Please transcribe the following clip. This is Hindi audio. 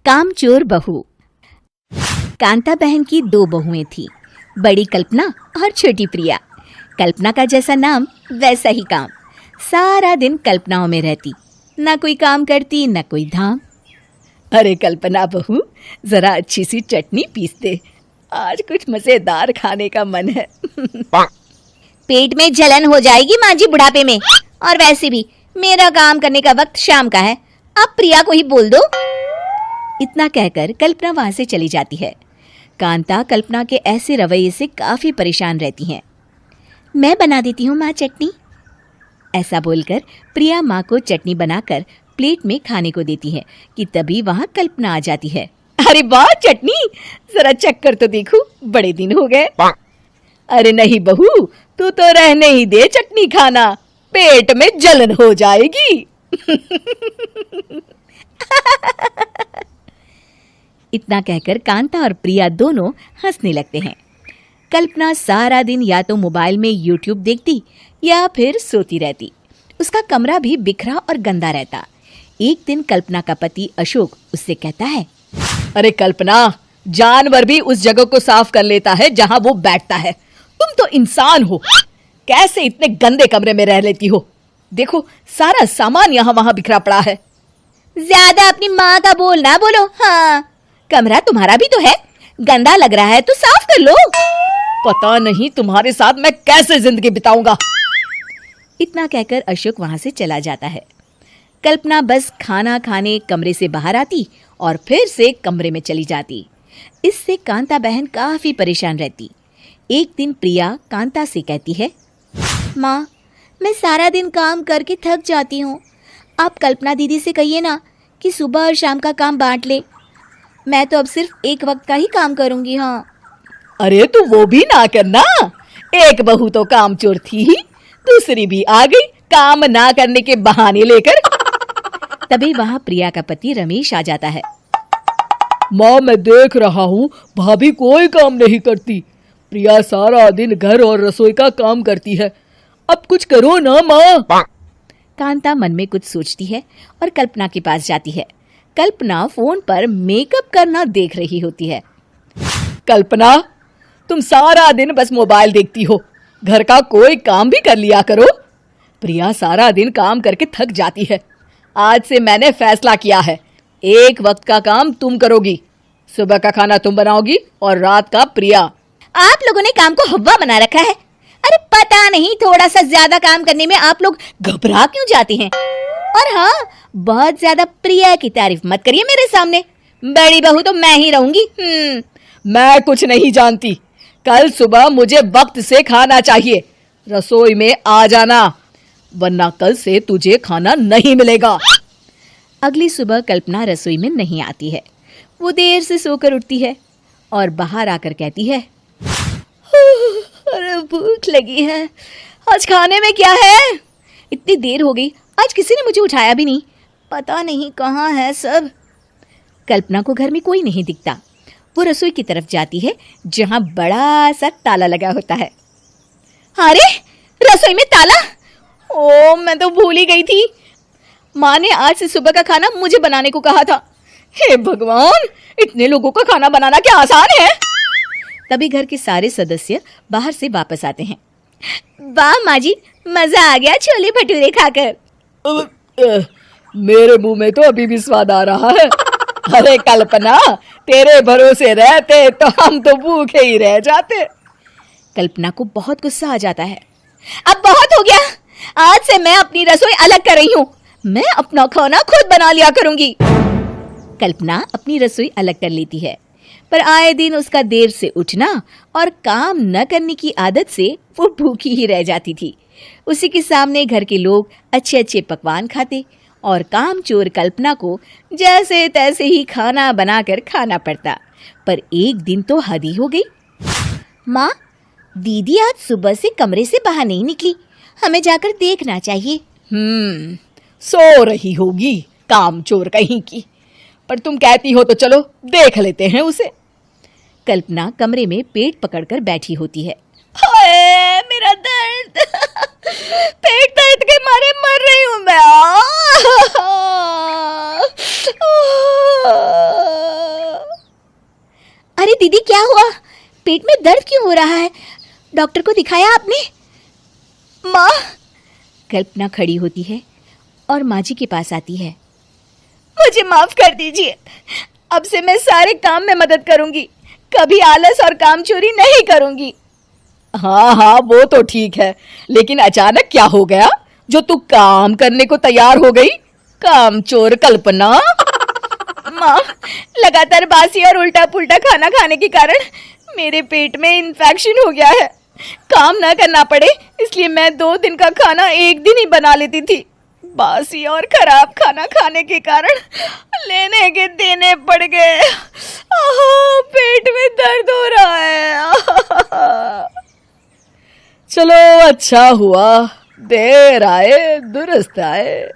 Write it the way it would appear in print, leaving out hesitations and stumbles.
कामचोर बहू। कांता बहन की 2 बहुएं थी, बड़ी कल्पना और छोटी प्रिया। कल्पना का जैसा नाम वैसा ही काम। सारा दिन कल्पनाओं में रहती, ना कोई काम करती ना कोई धाम। अरे कल्पना बहू, जरा अच्छी सी चटनी पीस दे, आज कुछ मजेदार खाने का मन है। पेट में जलन हो जाएगी माँ जी बुढ़ापे में, और वैसे भी मेरा काम करने का वक्त शाम का है, अब प्रिया को ही बोल दो। इतना कहकर कल्पना वहां से चली जाती है। कांता कल्पना के ऐसे रवैये से काफी परेशान रहती हैं। मैं बना देती हूँ माँ चटनी, ऐसा बोलकर प्रिया माँ को चटनी बनाकर प्लेट में खाने को देती है कि तभी वहां कल्पना आ जाती है। अरे वाह चटनी, जरा चख कर तो देखूं, बड़े दिन हो गए। अरे नहीं बहू, तू तो रहने ही दे चटनी खाना, पेट में जलन हो जाएगी। इतना कहकर कांता और प्रिया दोनों हंसने लगते हैं। कल्पना सारा दिन या तो मोबाइल में YouTube देखती या फिर सोती रहती। उसका कमरा भी बिखरा और गंदा रहता। एक दिन कल्पना का पति अशोक उससे कहता है, अरे कल्पना, जानवर भी उस जगह को साफ कर लेता है जहां वो बैठता है, तुम तो इंसान हो, कैसे इतने गंदे कमरे में रह लेती हो? देखो सारा सामान यहाँ वहां बिखरा पड़ा है। ज्यादा अपनी माँ का बोल ना बोलो। हाँ, कमरा तुम्हारा भी तो है, गंदा लग रहा है तो साफ कर लो। पता नहीं तुम्हारे साथ मैं कैसे जिंदगी बिताऊंगा। इतना कहकर अशोक वहां से चला जाता है। कल्पना बस खाना खाने कमरे से बाहर आती और फिर से कमरे में चली जाती। इससे कांता बहन काफी परेशान रहती। एक दिन प्रिया कांता से कहती है, माँ, मैं सारा दिन काम करके थक जाती हूँ, आप कल्पना दीदी से कहिए ना कि सुबह और शाम का काम बांट ले, मैं तो अब सिर्फ एक वक्त का ही काम करूंगी। हाँ। अरे तू वो भी ना करना, एक बहू तो कामचोर थी ही, दूसरी भी आ गई काम ना करने के बहाने लेकर। तभी वहां प्रिया का पति रमेश आ जाता है। माँ, मैं देख रहा हूँ भाभी कोई काम नहीं करती, प्रिया सारा दिन घर और रसोई का काम करती है, अब कुछ करो ना माँ। कांता मन में कुछ सोचती है और कल्पना के पास जाती है। कल्पना फोन पर मेकअप करना देख रही होती है। कल्पना, तुम सारा दिन बस मोबाइल देखती हो, घर का कोई काम भी कर लिया करो। प्रिया सारा दिन काम करके थक जाती है। आज से मैंने फैसला किया है, एक वक्त का काम तुम करोगी, सुबह का खाना तुम बनाओगी और रात का प्रिया। आप लोगों ने काम को हवा बना रखा है। अरे पता नहीं थोड़ा सा ज्यादा काम करने में आप लोग घबरा क्यों जाते हैं। और हाँ, बहुत ज्यादा प्रिया की तारीफ मत करिए मेरे सामने, बड़ी बहू तो मैं ही रहूंगी। मैं कुछ नहीं जानती, कल सुबह मुझे वक्त से खाना चाहिए, रसोई में आ जाना, वरना कल से तुझे खाना नहीं मिलेगा। अगली सुबह कल्पना रसोई में नहीं आती है। वो देर से सोकर उठती है और बाहर आकर कहती है, अरे भूख लगी है, आज खाने में क्या है? इतनी देर हो गई, आज किसी ने मुझे उठाया भी नहीं, पता नहीं कहाँ है सब। कल्पना को घर में कोई नहीं दिखता। वो रसोई की तरफ जाती है जहां बड़ा सा ताला लगा होता है। अरे रसोई में ताला! ओ, मैं तो भूल ही गई थी। माँ ने आज से सुबह का खाना मुझे बनाने को कहा था। हे भगवान, इतने लोगों का खाना बनाना क्या आसान है? तभी घर के सारे सदस्य बाहर से वापस आते हैं। वाह माँ जी, मजा आ गया छोले भटूरे खाकर। मेरे मुंह में तो अभी भी स्वाद आ रहा है। अरे कल्पना, तेरे भरोसे रहते तो हम तो भूखे ही रह जाते। कल्पना को बहुत गुस्सा आ जाता है। अब बहुत हो गया, आज से मैं अपनी रसोई अलग कर रही हूँ, मैं अपना खाना खुद बना लिया करूंगी। कल्पना अपनी रसोई अलग कर लेती है, पर आए दिन उसका देर से उठना और काम न करने की आदत से वो भूखी ही रह जाती थी। उसी के सामने घर के लोग अच्छे अच्छे पकवान खाते और कामचोर कल्पना को जैसे तैसे ही खाना बनाकर खाना पड़ता। पर एक दिन तो हद ही हो गई। माँ, दीदी आज सुबह से कमरे से बाहर नहीं निकली, हमें जाकर देखना चाहिए। सो रही होगी कामचोर कहीं की, पर तुम कहती हो तो चलो देख लेते हैं उसे। कल्पना कमरे में पेट पकड़कर बैठी होती है। हाय मेरा दर्द, पेट दर्द के मारे मर रही हूं मैं। दीदी क्या हुआ? पेट में दर्द क्यों हो रहा है? डॉक्टर को दिखाया आपने? माँ, कल्पना खड़ी होती है और माँ जी के पास आती है। मुझे माफ कर दीजिए। अब से मैं सारे काम में मदद करूंगी, कभी आलस और काम चोरी नहीं करूंगी। हाँ हाँ, वो तो ठीक है, लेकिन अचानक क्या हो गया जो तू काम करने को तैयार हो गई? काम चोर कल्पना। माँ, लगातार बासी और उल्टा पुल्टा खाना खाने के कारण मेरे पेट में इन्फेक्शन हो गया है। काम ना करना पड़े इसलिए मैं 2 दिन का खाना एक दिन ही बना लेती थी। बासी और खराब खाना खाने के कारण लेने के देने पड़ गए। पेट में दर्द हो रहा है। चलो, अच्छा हुआ, देर आए दुरुस्त आए।